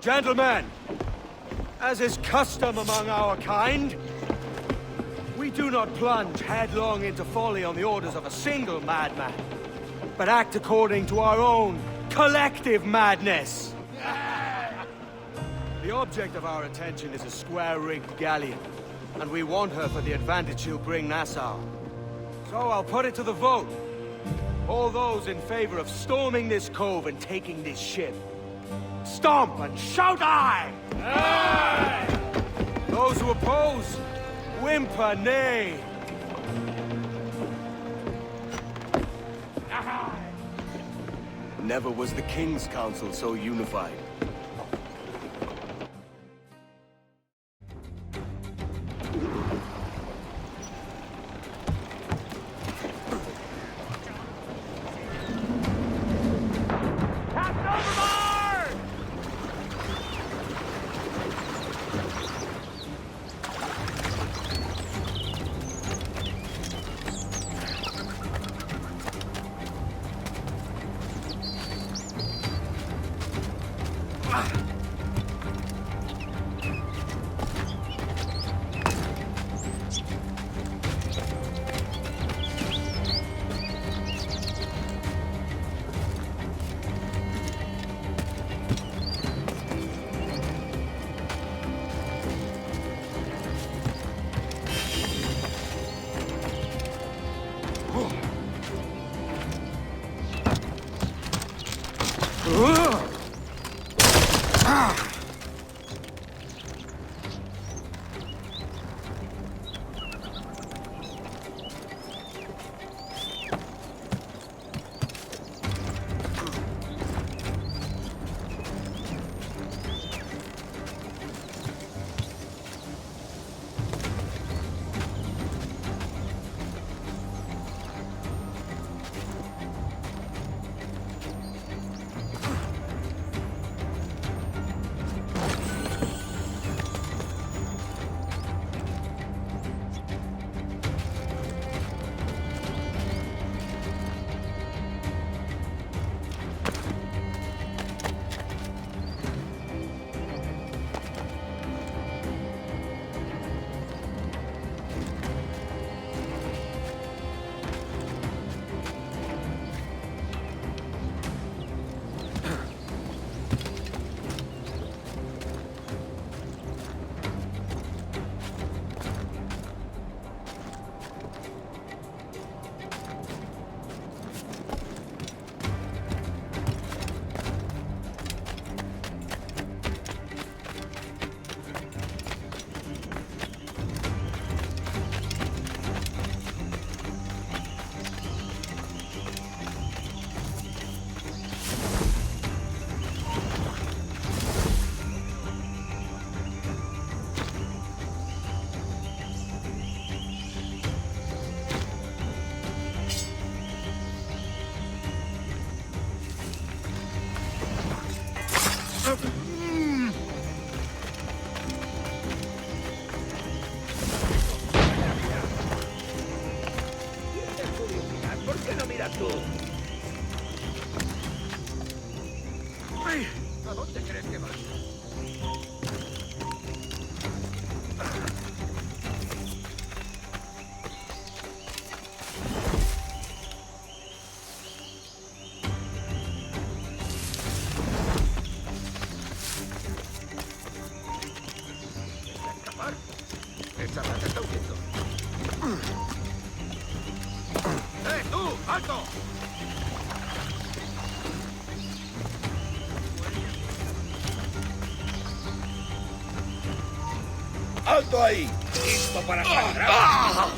Gentlemen, as is custom among our kind, we do not plunge headlong into folly on the orders of a single madman, but act according to our own collective madness. The object of our attention is a square-rigged galleon, and we want her for the advantage she'll bring Nassau. So I'll put it to the vote. All those in favor of storming this cove and taking this ship, stomp and shout aye! Aye! Those who oppose, whimper nay. Aye! Never was the King's Council so unified. ¿A dónde crees que vas? ¿Escapar? Esa rata está huyendo. ¡Tú! ¡Alto! ¡Alto ahí! ¡Listo para sangrar!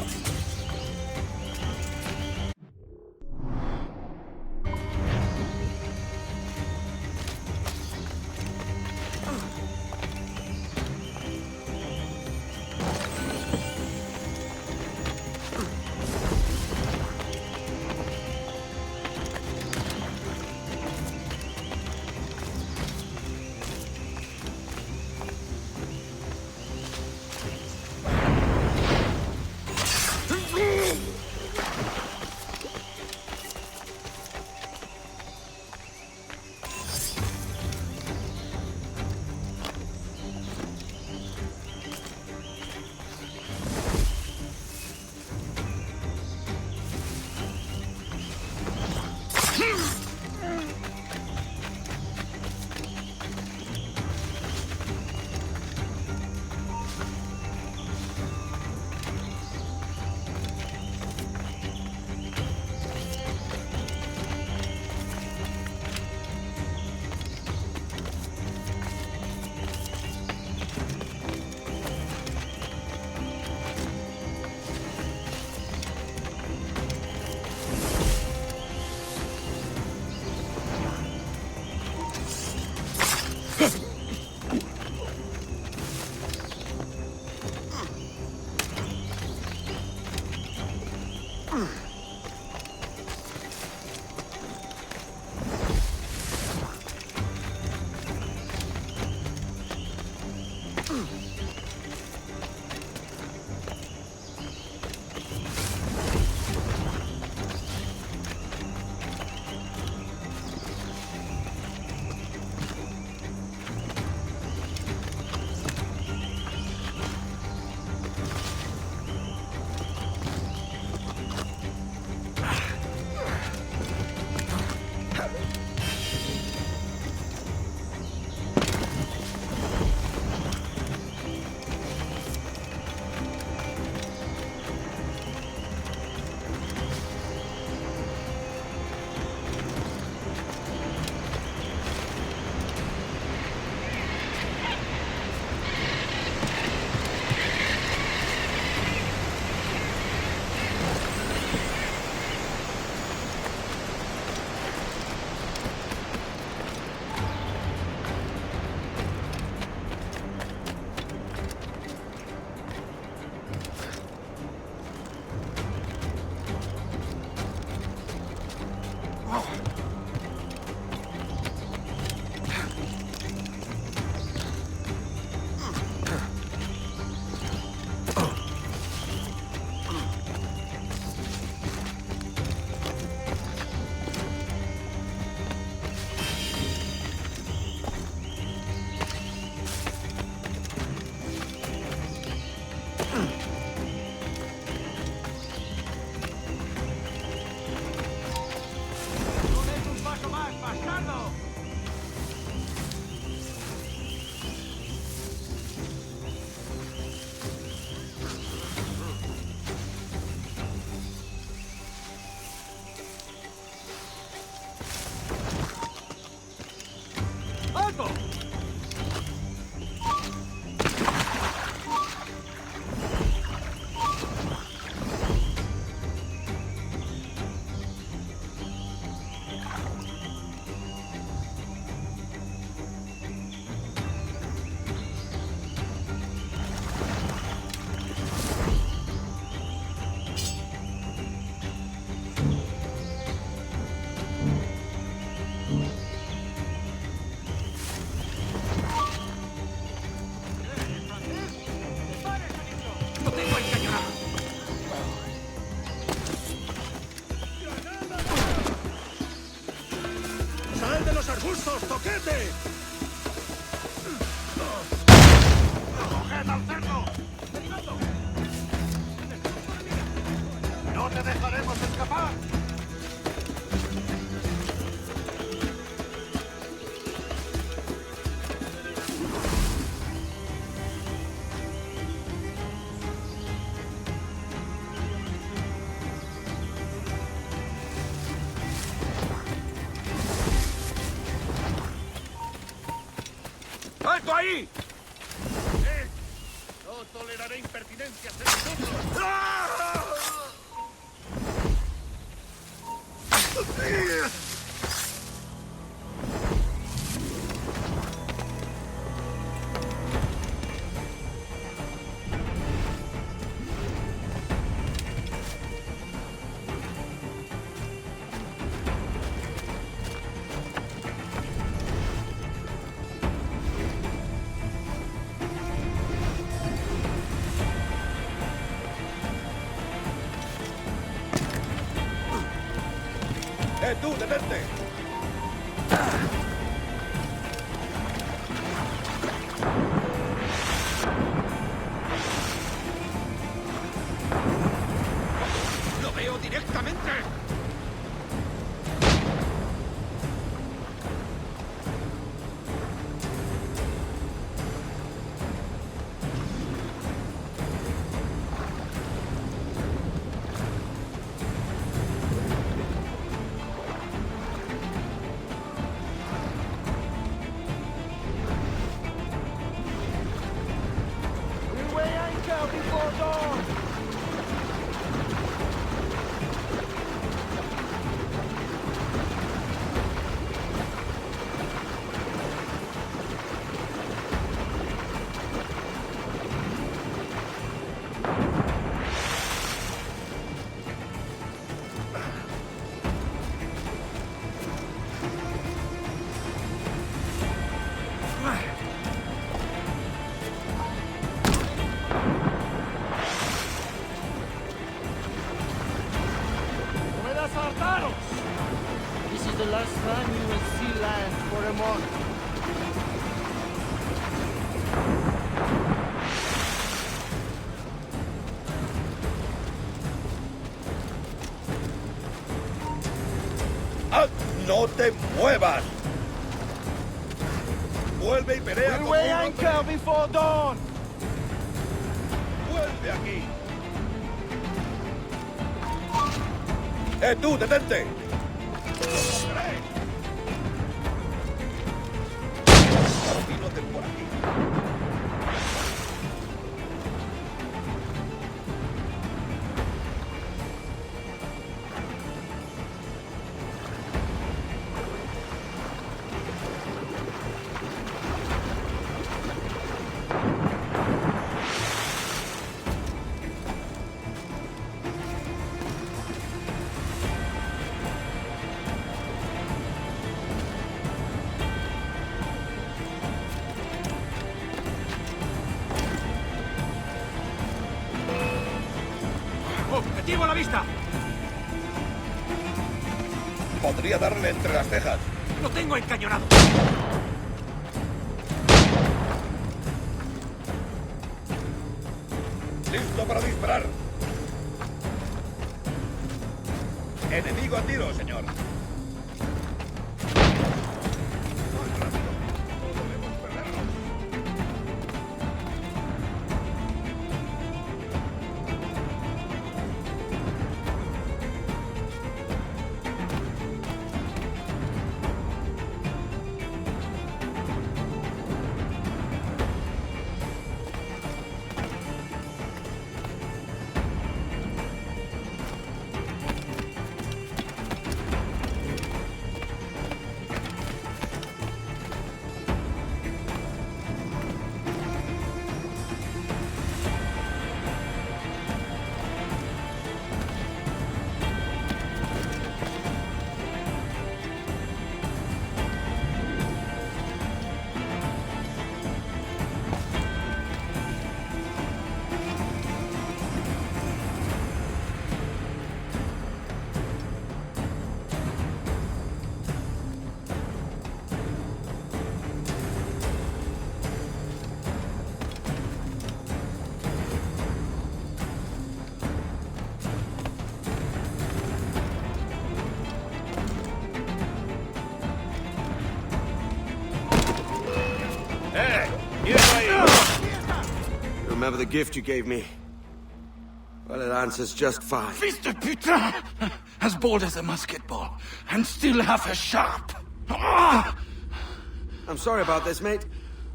¡Sal de los arbustos, toquete! ¡Coged al cerdo! ¡No te dejaremos escapar! ¡Alto ahí! No toleraré impertinencias de nosotros. ¡Tú, detente! ¡Lo veo directamente! This is the last time you will see land for a month. ¡Ah! ¡No te muevas! Vuelve y pelea como un hombre. Before dawn. ¡Vuelve aquí! ¡Tú, detente! Continúate por aquí. la vista! Podría darle entre las cejas. ¡Lo tengo encañonado! ¡Listo para disparar! Enemigo a tiro, señor. Muy rápido. No debemos perderlo. Remember the gift you gave me? Well, it answers just fine. Fils de putain! As bold as a musket ball, and still half as sharp. Ah! I'm sorry about this, mate.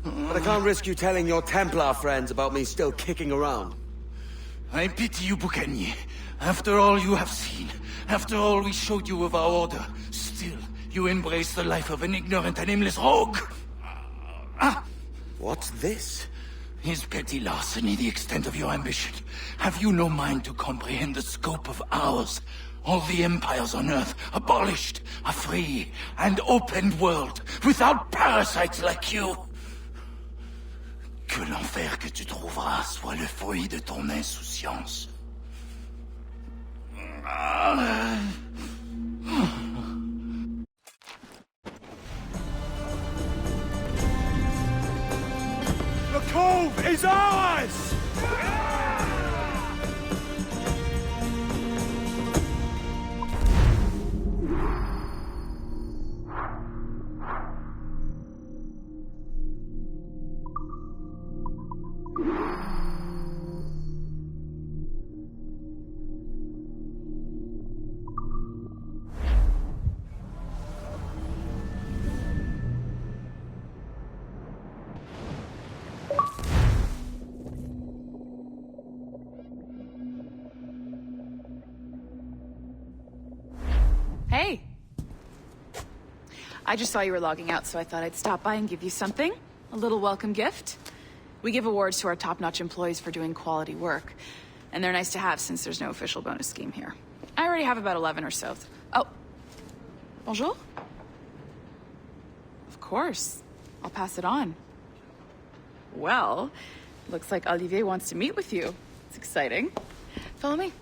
But I can't risk you telling your Templar friends about me still kicking around. I pity you, Boucanier. After all you have seen, after all we showed you of our order, still you embrace the life of an ignorant and aimless rogue. What's this? Is petty larceny the extent of your ambition? Have you no mind to comprehend the scope of ours? All the empires on Earth abolished, a free and open world, without parasites like you. Que l'enfer que tu trouveras soit le fruit de ton insouciance. The cove is ours! Hey! I just saw you were logging out, so I thought I'd stop by and give you something. A little welcome gift. We give awards to our top-notch employees for doing quality work. And they're nice to have since there's no official bonus scheme here. I already have about 11 or so. Oh. Bonjour? Of course. I'll pass it on. Well, looks like Olivier wants to meet with you. It's exciting. Follow me.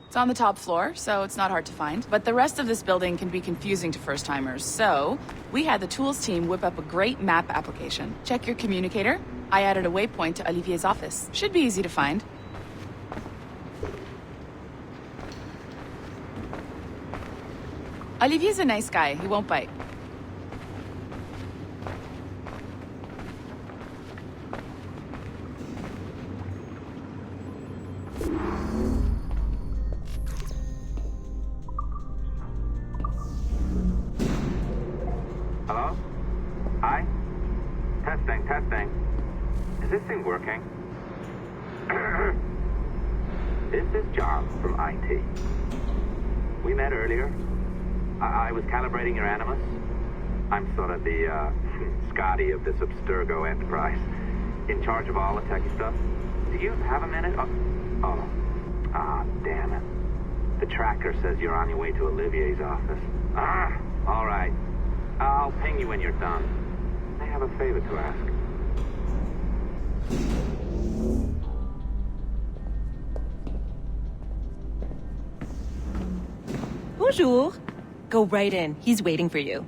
It's on the top floor, so it's not hard to find. But the rest of this building can be confusing to first-timers, so we had the tools team whip up a great map application. Check your communicator. I added a waypoint to Olivier's office. Should be easy to find. Olivier's a nice guy. He won't bite. Hello? Hi? Testing. Is this thing working? This is John from IT. We met earlier. I was calibrating your Animus. I'm sort of the, Scotty of this Abstergo enterprise. In charge of all the techie stuff. Do you have a minute? Damn it. The tracker says you're on your way to Olivier's office. All right. I'll ping you when you're done. I have a favor to ask. Bonjour. Go right in. He's waiting for you.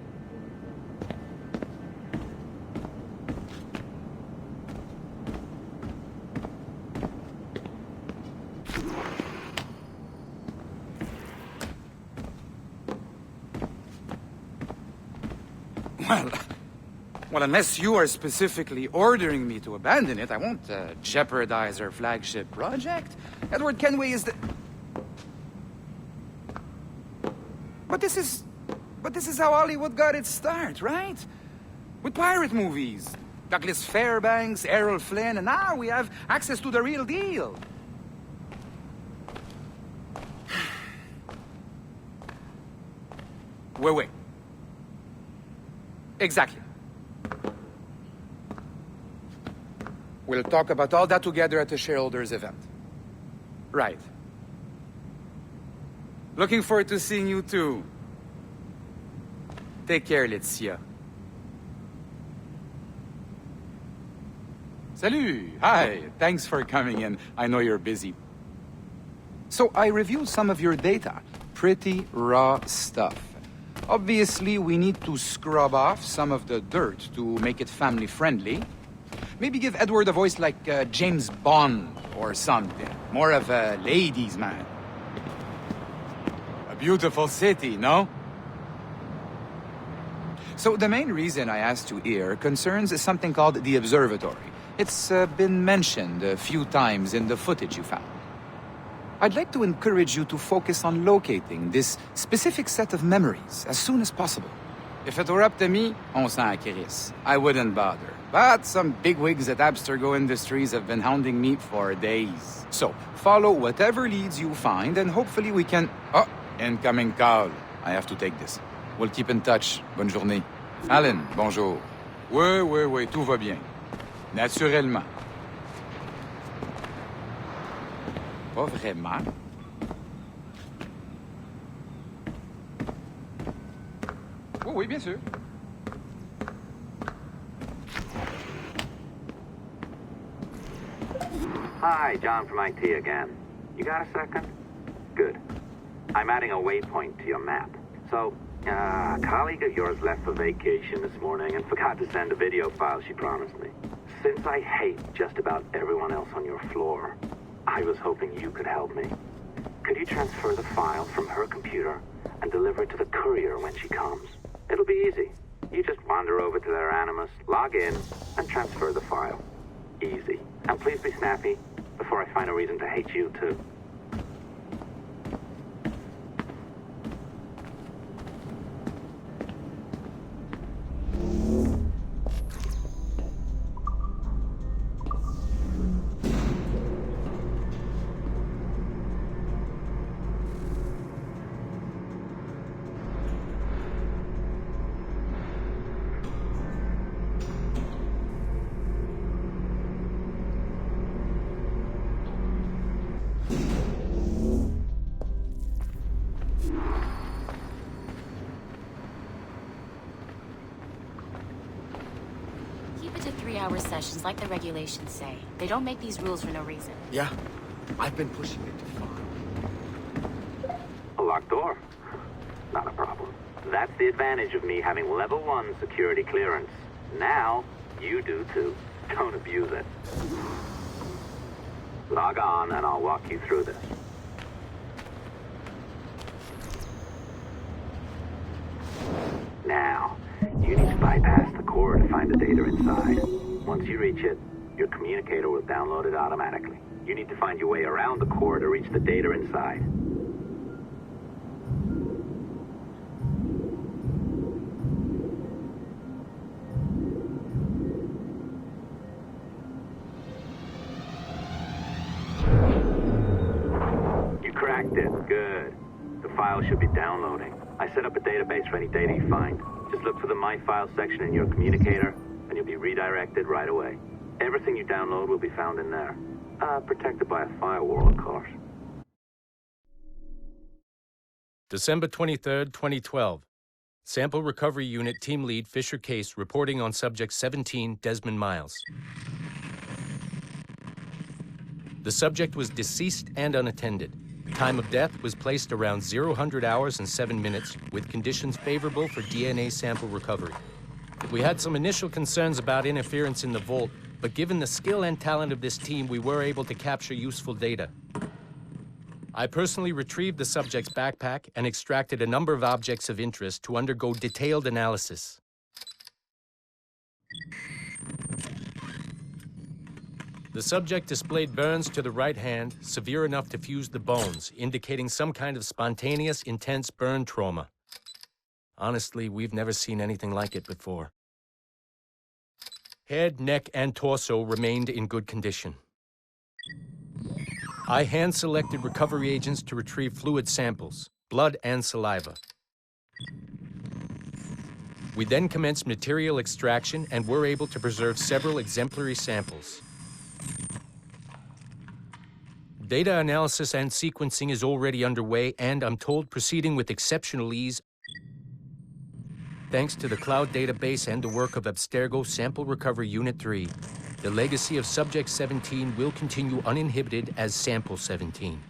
Well, unless you are specifically ordering me to abandon it, I won't jeopardize our flagship project. Edward Kenway is the... But this is how Hollywood got its start, right? With pirate movies. Douglas Fairbanks, Errol Flynn, and now we have access to the real deal. Wait. Exactly. We'll talk about all that together at the shareholders event. Right. Looking forward to seeing you too. Take care, Laetitia. Salut! Hi! Thanks for coming in. I know you're busy. So I reviewed some of your data. Pretty raw stuff. Obviously, we need to scrub off some of the dirt to make it family-friendly. Maybe give Edward a voice like James Bond or something. More of a ladies' man. A beautiful city, no? So the main reason I asked you here concerns something called the Observatory. It's been mentioned a few times in the footage you found. I'd like to encourage you to focus on locating this specific set of memories as soon as possible. If it were up to me, on s'en crisse. I wouldn't bother. But some bigwigs at Abstergo Industries have been hounding me for days. So, follow whatever leads you find and hopefully we can... Oh, incoming call. I have to take this. We'll keep in touch. Bonne journée. Alan, bonjour. Oui, tout va bien. Naturellement. Pas vraiment. Oui, bien sûr. Hi, John from IT again. You got a second? Good. I'm adding a waypoint to your map. So, a colleague of yours left for vacation this morning and forgot to send a video file she promised me. Since I hate just about everyone else on your floor, I was hoping you could help me. Could you transfer the file from her computer and deliver it to the courier when she comes? It'll be easy. You just wander over to their Animus, log in, and transfer the file. Easy. And please be snappy before I find a reason to hate you, too. Keep it to 3-hour sessions like the regulations say. They don't make these rules for no reason. Yeah, I've been pushing it to far. A locked door? Not a problem. That's the advantage of me having level 1 security clearance. Now, you do too. Don't abuse it. Log on and I'll walk you through this. Now, you need to bypass the core to find the data inside. Once you reach it, your communicator will download it automatically. You need to find your way around the core to reach the data inside. You cracked it. Good. The file should be downloading. I set up a database for any data you find. Just look for the My Files section in your communicator, and you'll be redirected right away. Everything you download will be found in there. Protected by a firewall, of course. December 23rd, 2012. Sample Recovery Unit Team Lead Fisher Case reporting on Subject 17, Desmond Miles. The subject was deceased and unattended. Time of death was placed around 0 hours and 7 minutes, with conditions favorable for DNA sample recovery. We had some initial concerns about interference in the vault, but given the skill and talent of this team, we were able to capture useful data. I personally retrieved the subject's backpack and extracted a number of objects of interest to undergo detailed analysis. The subject displayed burns to the right hand, severe enough to fuse the bones, indicating some kind of spontaneous, intense burn trauma. Honestly, we've never seen anything like it before. Head, neck, and torso remained in good condition. I hand-selected recovery agents to retrieve fluid samples, blood and saliva. We then commenced material extraction and were able to preserve several exemplary samples. Data analysis and sequencing is already underway, and I'm told proceeding with exceptional ease thanks to the cloud database and the work of Abstergo Sample Recovery Unit 3. The legacy of Subject 17 will continue uninhibited as Sample 17.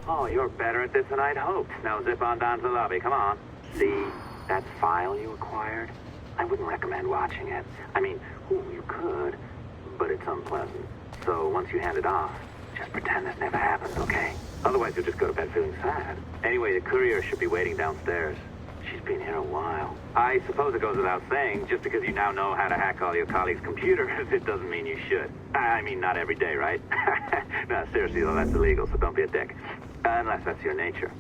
Oh, you're better at this than I'd hoped. Now zip on down to the lobby, come on. See that file you acquired? I wouldn't recommend watching it. I mean, you could, but it's unpleasant. So once you hand it off, just pretend this never happened, okay? Otherwise you'll just go to bed feeling sad. Anyway, the courier should be waiting downstairs. She's been here a while. I suppose it goes without saying, just because you now know how to hack all your colleagues' computers, it doesn't mean you should. I mean, not every day, right? No, seriously though, that's illegal, so don't be a dick. Unless that's your nature.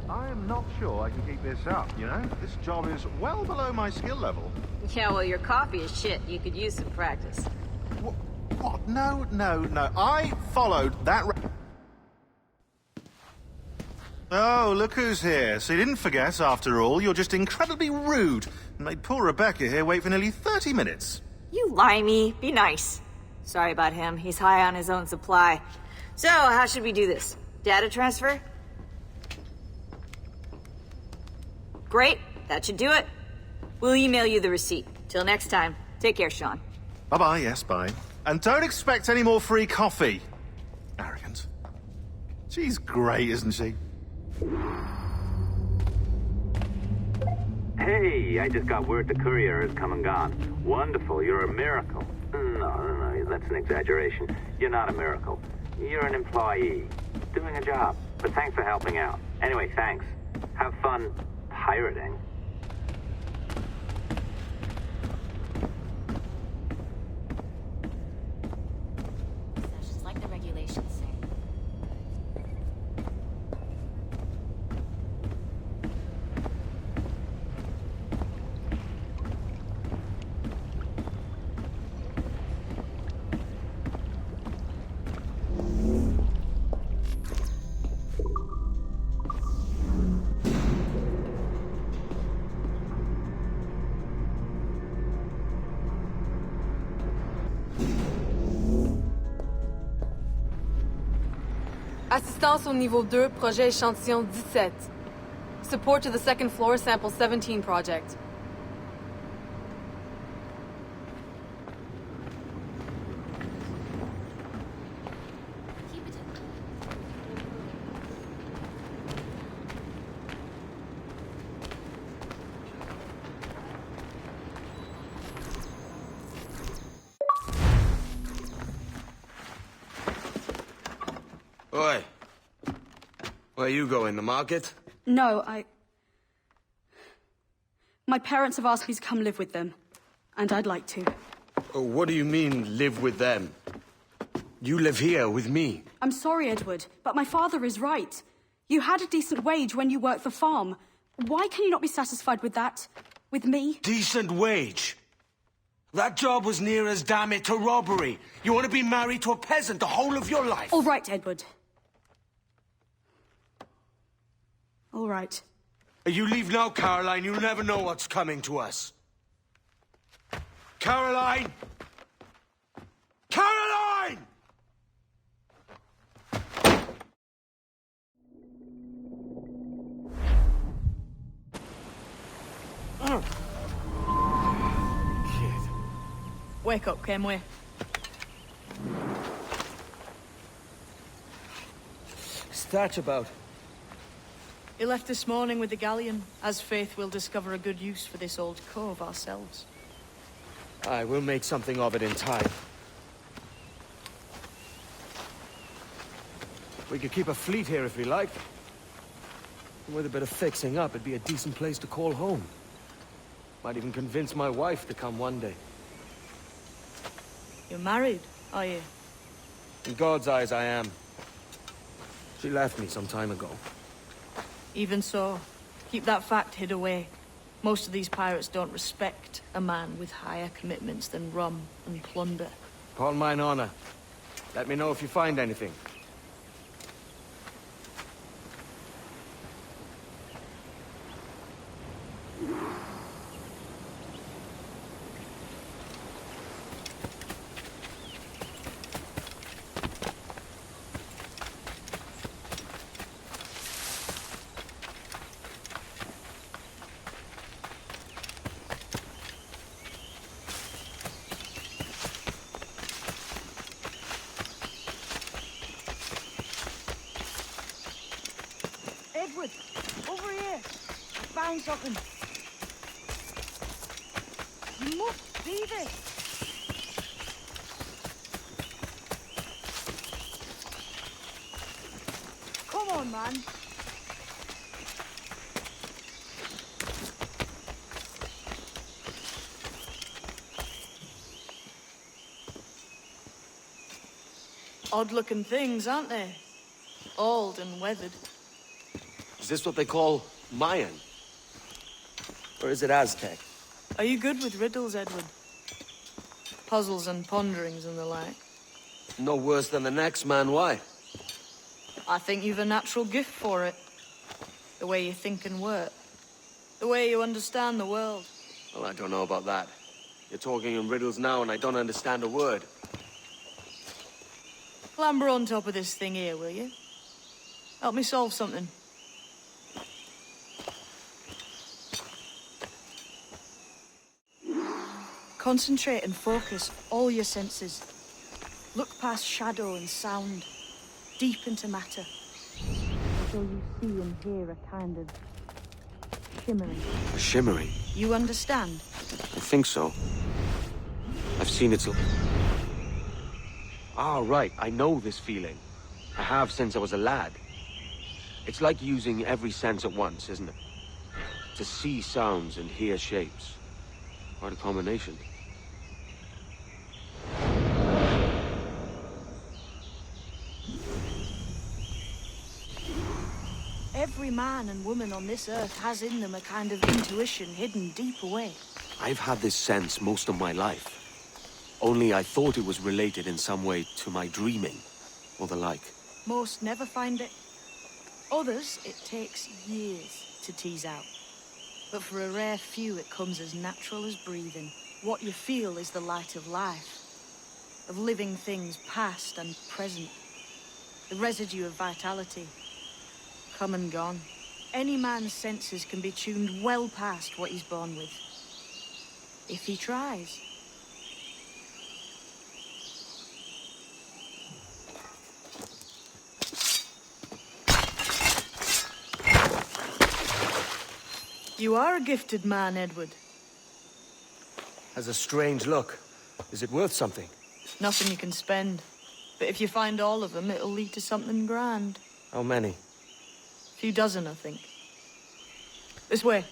I'm not sure I can keep this up, you know? This job is well below my skill level. Yeah, well, your coffee is shit. You could use some practice. What? No. I followed that... Oh, look who's here. So you didn't forget, after all. You're just incredibly rude and made poor Rebecca here wait for nearly 30 minutes. You limey. Be nice. Sorry about him. He's high on his own supply. So, how should we do this? Data transfer? Great. That should do it. We'll email you the receipt. Till next time. Take care, Sean. Bye-bye, yes, bye. And don't expect any more free coffee. Arrogant. She's great, isn't she? Hey, I just got word the courier has come and gone. Wonderful, you're a miracle. No, that's an exaggeration. You're not a miracle. You're an employee, doing a job. But thanks for helping out. Anyway, thanks. Have fun pirating. Just like the regulations say. Assistance au niveau 2, projet échantillon 17. Support to the second floor sample 17 project. Oi. Where you going, the market? No, my parents have asked me to come live with them. And I'd like to. Oh, what do you mean, live with them? You live here with me. I'm sorry, Edward, but my father is right. You had a decent wage when you worked the farm. Why can you not be satisfied with that? With me? Decent wage? That job was near as damn it to robbery. You want to be married to a peasant the whole of your life? All right, Edward. All right. You leave now, Caroline. You'll never know what's coming to us. Caroline! Caroline! Wake up, Kenway. What's that about? He left this morning with the galleon. As faith, we'll discover a good use for this old cove ourselves. Aye, we'll make something of it in time. We could keep a fleet here if we like. With a bit of fixing up, it'd be a decent place to call home. Might even convince my wife to come one day. You're married, are you? In God's eyes, I am. She left me some time ago. Even so, keep that fact hid away. Most of these pirates don't respect a man with higher commitments than rum and plunder. Upon mine honor. Let me know if you find anything. Edward, over here. Find something. You must see this. Come on, man. Odd-looking things, aren't they? Old and weathered. Is this what they call Mayan? Or is it Aztec? Are you good with riddles, Edward? Puzzles and ponderings and the like? No worse than the next man, why? I think you've a natural gift for it. The way you think and work. The way you understand the world. Well, I don't know about that. You're talking in riddles now and I don't understand a word. Clamber on top of this thing here, will you? Help me solve something. Concentrate and focus all your senses. Look past shadow and sound, deep into matter. Until you see and hear a kind of shimmering. A shimmering? You understand? I think so. I've seen it. Ah, right. I know this feeling. I have since I was a lad. It's like using every sense at once, isn't it? To see sounds and hear shapes. Quite a combination. Every man and woman on this earth has in them a kind of intuition hidden deep away. I've had this sense most of my life. Only I thought it was related in some way to my dreaming, or the like. Most never find it. Others, it takes years to tease out. But for a rare few, it comes as natural as breathing. What you feel is the light of life, of living things past and present. The residue of vitality, come and gone. Any man's senses can be tuned well past what he's born with. If he tries. You are a gifted man, Edward. Has a strange look. Is it worth something? Nothing you can spend. But if you find all of them, it'll lead to something grand. How many? A few dozen, I think. This way.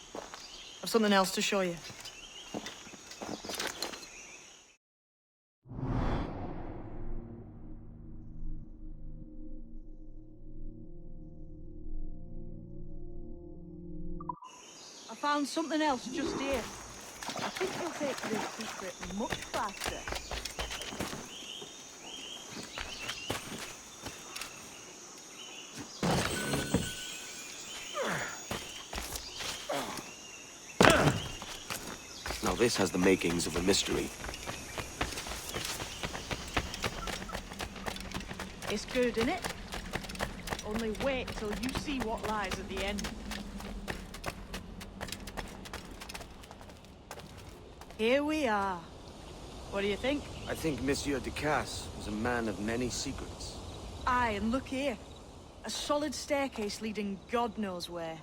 I've something else to show you. found something else just here. I think you'll take this secret much faster. Now this has the makings of a mystery. It's good, innit? Only wait till you see what lies at the end. Here we are. What do you think? I think Monsieur Ducasse was a man of many secrets. Aye, and look here. A solid staircase leading God knows where.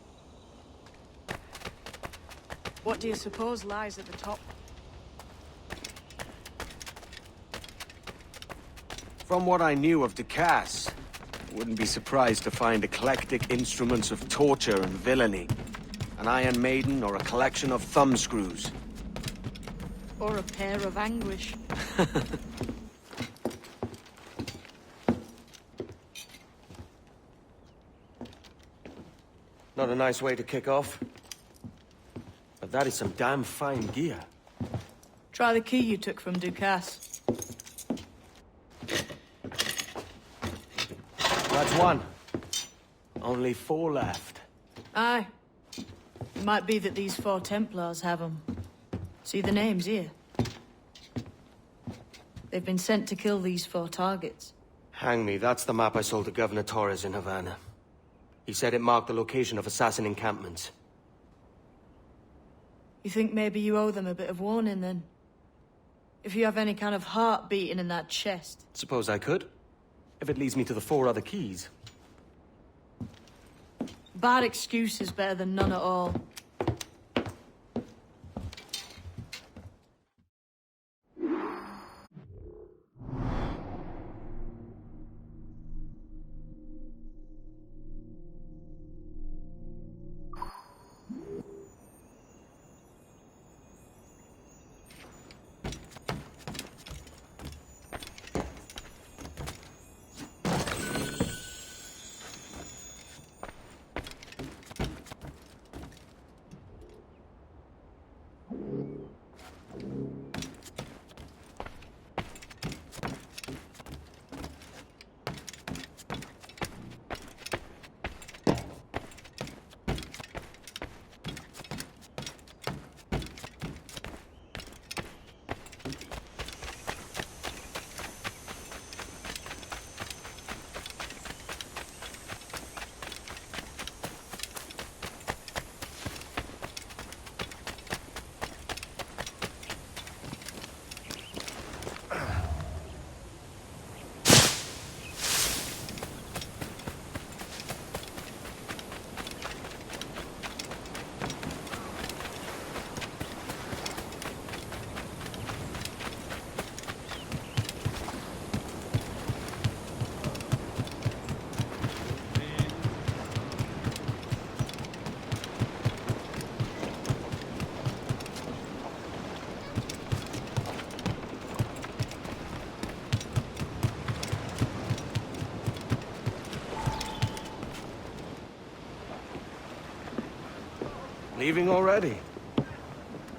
What do you suppose lies at the top? From what I knew of Ducasse, I wouldn't be surprised to find eclectic instruments of torture and villainy. An Iron Maiden or a collection of thumbscrews. Or a pair of anguish. Not a nice way to kick off. But that is some damn fine gear. Try the key you took from Ducasse. That's one. Only 4 left. Aye. It might be that these 4 Templars have them. See the names here? They've been sent to kill these 4 targets. Hang me, that's the map I sold to Governor Torres in Havana. He said it marked the location of assassin encampments. You think maybe you owe them a bit of warning, then? If you have any kind of heart beating in that chest. Suppose I could. If it leads me to the 4 other keys. Bad excuse is better than none at all. Leaving already?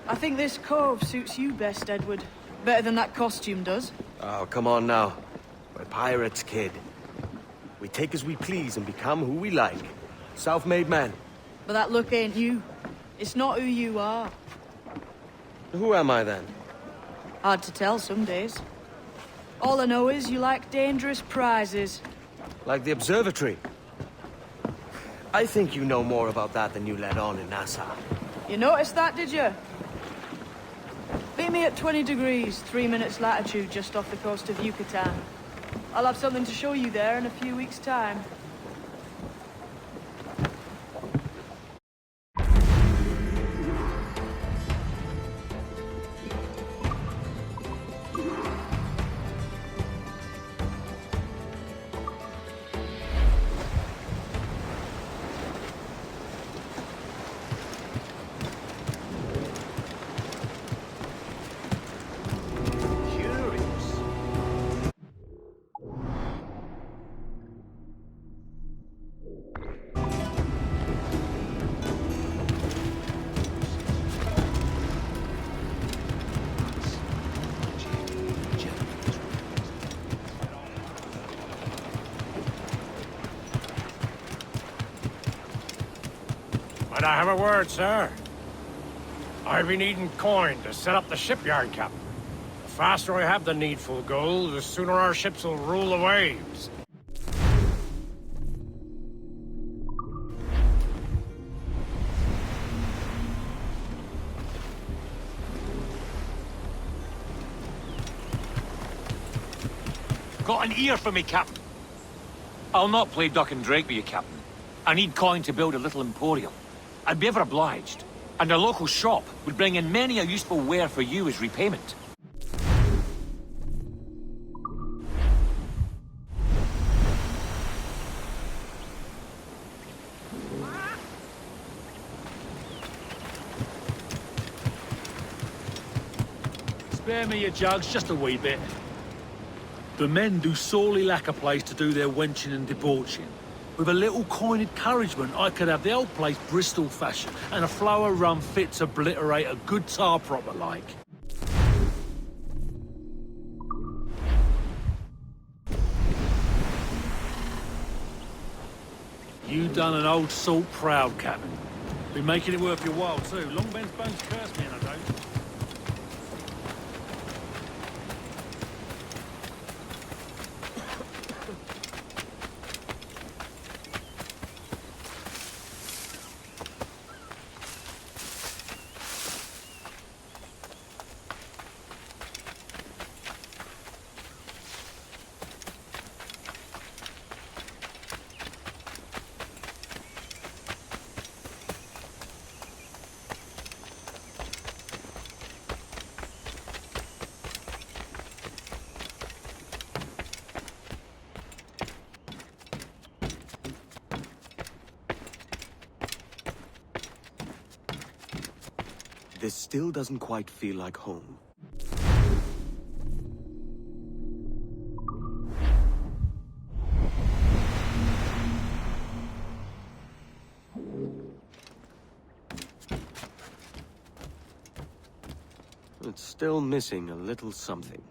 I think this cove suits you best, Edward. Better than that costume does. Oh, come on now. We're pirates, kid. We take as we please and become who we like. Self-made men. But that look ain't you. It's not who you are. Who am I, then? Hard to tell some days. All I know is you like dangerous prizes. Like the Observatory. I think you know more about that than you let on in Nassau. You noticed that, did you? Meet me at 20 degrees, 3 minutes latitude just off the coast of Yucatan. I'll have something to show you there in a few weeks' time. Might I have a word, sir? I've been needing coin to set up the shipyard, Captain. The faster I have the needful gold, the sooner our ships will rule the waves. Got an ear for me, Captain. I'll not play duck and drake with you, Captain. I need coin to build a little emporium. I'd be ever obliged. And a local shop would bring in many a useful ware for you as repayment. Spare me your jugs, just a wee bit. The men do sorely lack a place to do their wenching and debauching. With a little coin encouragement, I could have the old place Bristol fashion, and a flow of rum fit to obliterate a good tar proper like. You done an old salt proud, Captain. Been making it worth your while, too. Long Ben's bones curse me, and I don't. This still doesn't quite feel like home. It's still missing a little something.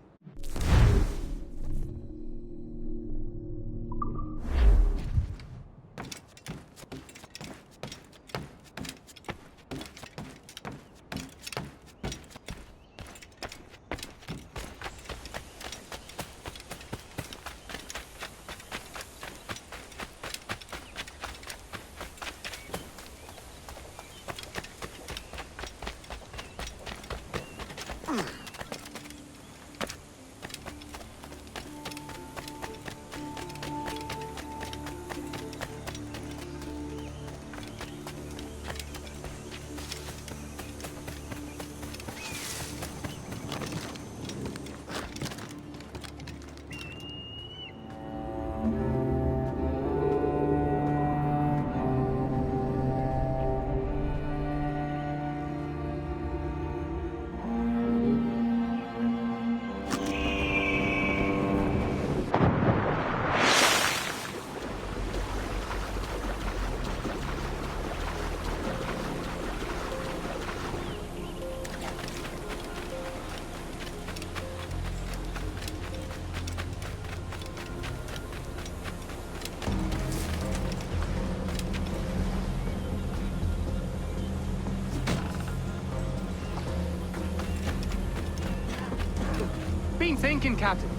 Been thinking, Captain.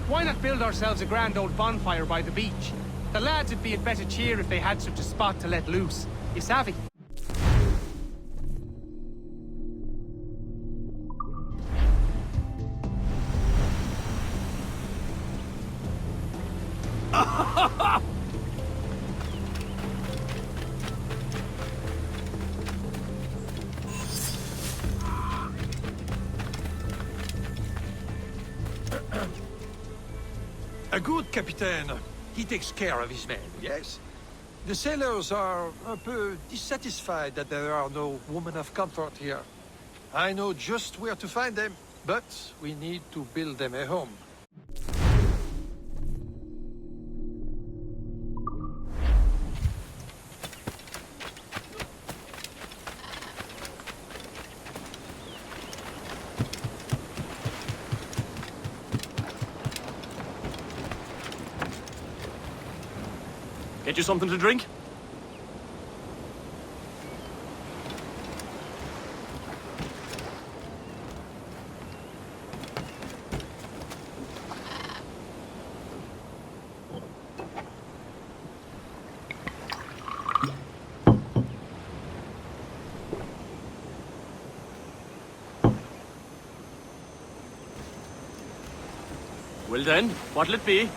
Why not build ourselves a grand old bonfire by the beach? The lads would be in better cheer if they had such a spot to let loose. You savvy? A good captain. He takes care of his men, yes? The sailors are un peu dissatisfied that there are no women of comfort here. I know just where to find them, but we need to build them a home. Get you something to drink? Well then, what'll it be?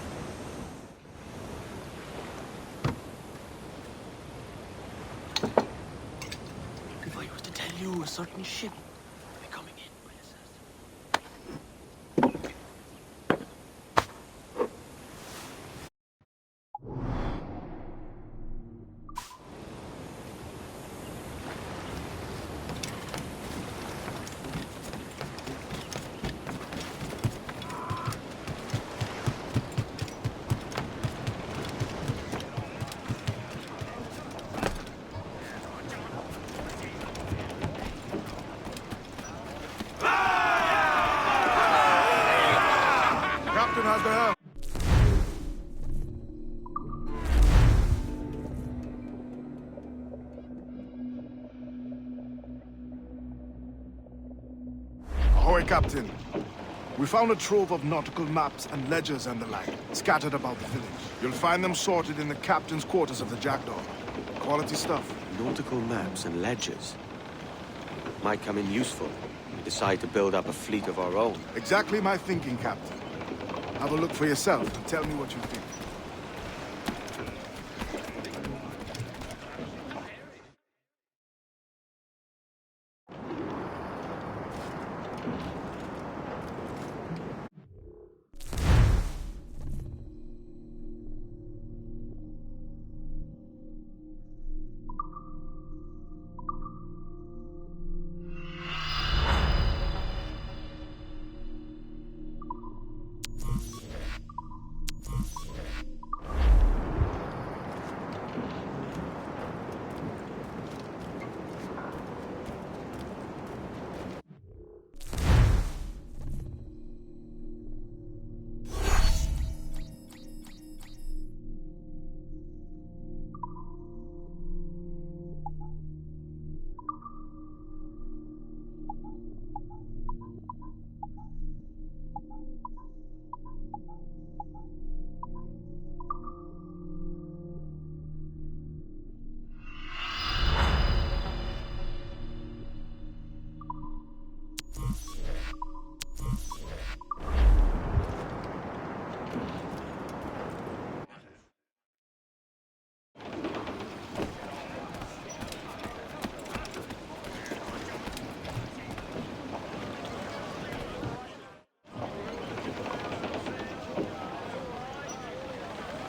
If I were to tell you a certain ship will be coming in, Captain has the helm. Ahoy, Captain. We found a trove of nautical maps and ledgers and the like, scattered about the village. You'll find them sorted in the captain's quarters of the Jackdaw. Quality stuff. Nautical maps and ledgers. Might come in useful. We decide to build up a fleet of our own. Exactly my thinking, Captain. Have a look for yourself and tell me what you think.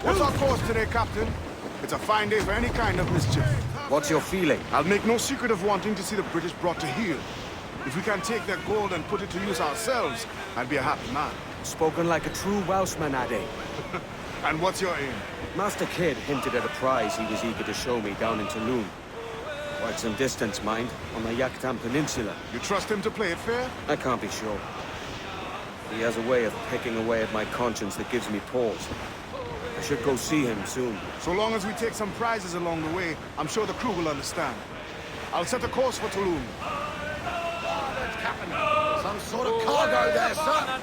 What's our course today, Captain? It's a fine day for any kind of mischief. What's your feeling? I'll make no secret of wanting to see the British brought to heel. If we can take their gold and put it to use ourselves, I'd be a happy man. Spoken like a true Welshman, Addy. And what's your aim? Master Kidd hinted at a prize he was eager to show me down in Toulon. Quite some distance, mind, on the Haytham Peninsula. You trust him to play it fair? I can't be sure. He has a way of pecking away at my conscience that gives me pause. I should go see him soon. So long as we take some prizes along the way, I'm sure the crew will understand. I'll set a course for Toulon. Captain, some sort of cargo there, sir.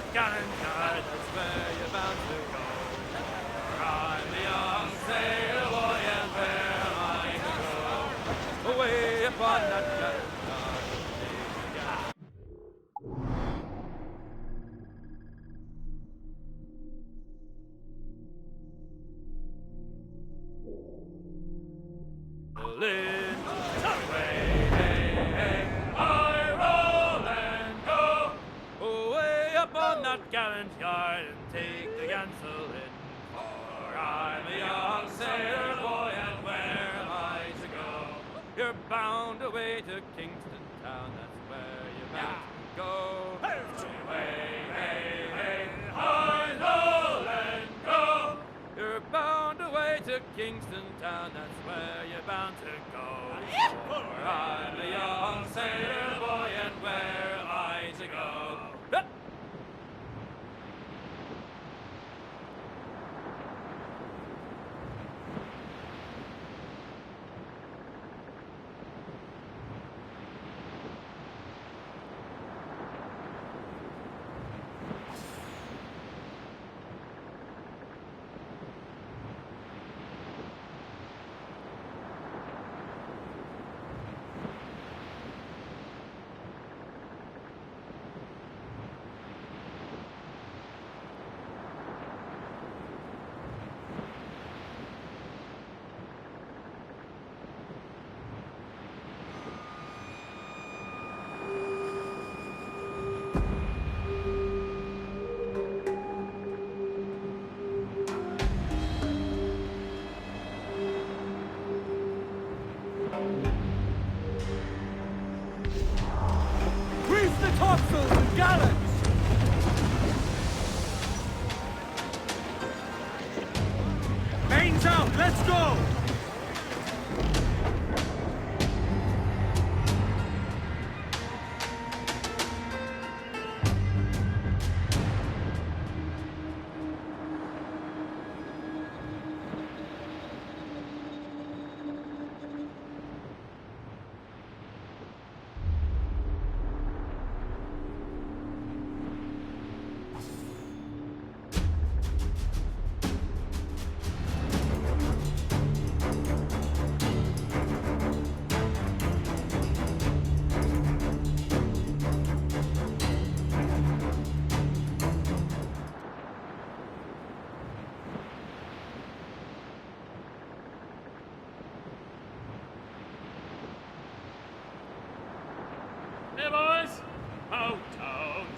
Gallant yard and take the gansel in. For I'm a young sailor boy, and where am I to go? You're bound away to Kingston town, that's where you're bound to go. Hey, hey, hey, hi, Lowland, go! You're bound away to Kingston town, that's where you're bound to go. For I'm a young sailor boy, and where am I to go?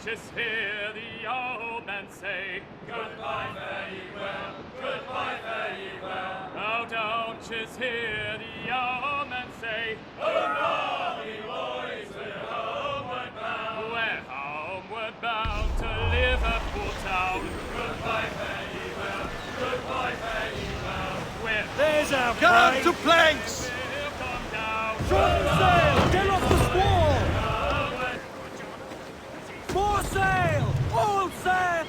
just hear the old man say, goodbye, fare ye well, goodbye, fare ye well. Oh, don't just hear the old man say, hurrah, me boys, we're homeward bound. We're homeward bound to Liverpool town. Goodbye, fare ye well, goodbye, fare ye well. There's our Guard to planks! Short sail! Get off the squall! More sail! All sail!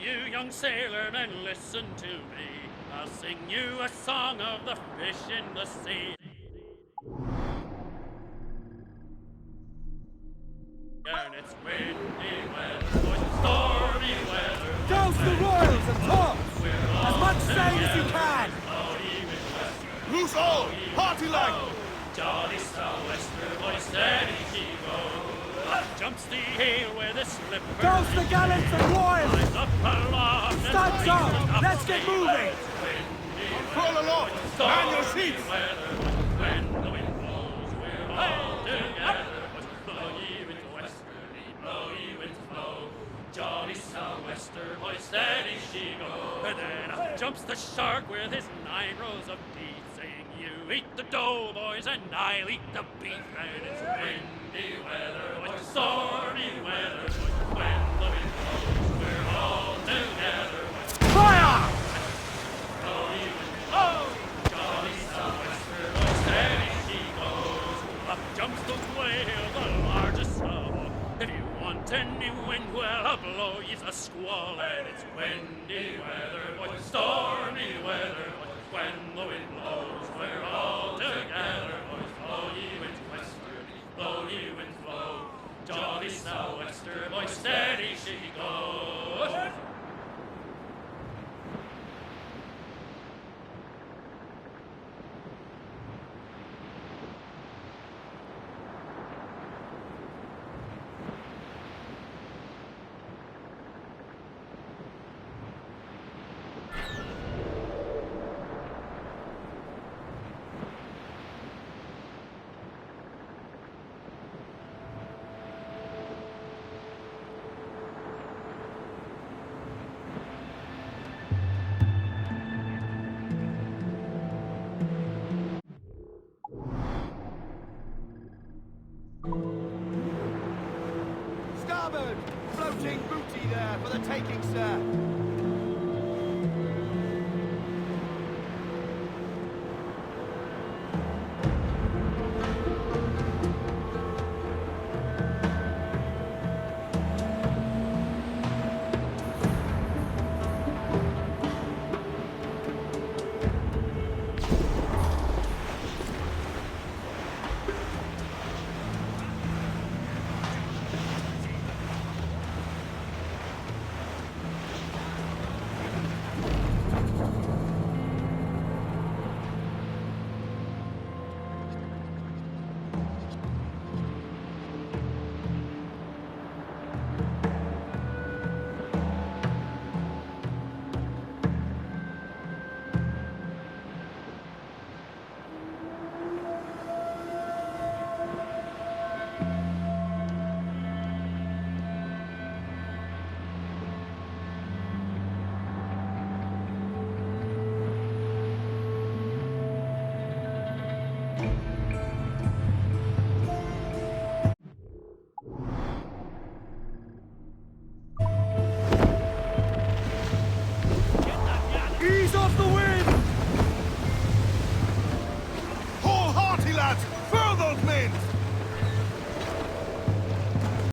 You young sailormen, listen to me. I'll sing you a song of the fish in the sea. And it's windy weather, boys, and stormy weather. Douse the royals and tops! As much sail as you can! Loose all! Party like! Jolly sou'wester, boys, steady she goes. Up jumps the hail where the slipper. Douse the gallants and royals! Up aloft. Studs up! Let's get moving! Crawl aloft! Man your sheets! When the wind blows, we're all together. Blow ye winds westerly, blow ye winds blow. Jolly sou'wester, boys, steady she goes. And then up jumps the shark with his 9 rows of teeth, saying, you eat the dough, boys, and I'll eat the beef. And it's windy weather, boys, stormy weather, boys, when the wind blows, we're all together. Fire! Blow ye winds blow. Jolly sou'wester, boys, steady she goes. Up jumps the whale, the largest of all. If you want any wind, well, I'll blow ye a squall. And it's windy weather, boys, stormy weather, boys, when the wind blows, we're all together. Boys, blow ye winds westerly, blow ye winds blow. Jolly sou'wester, boys, steady she goes. Starboard! Floating booty there for the taking, sir.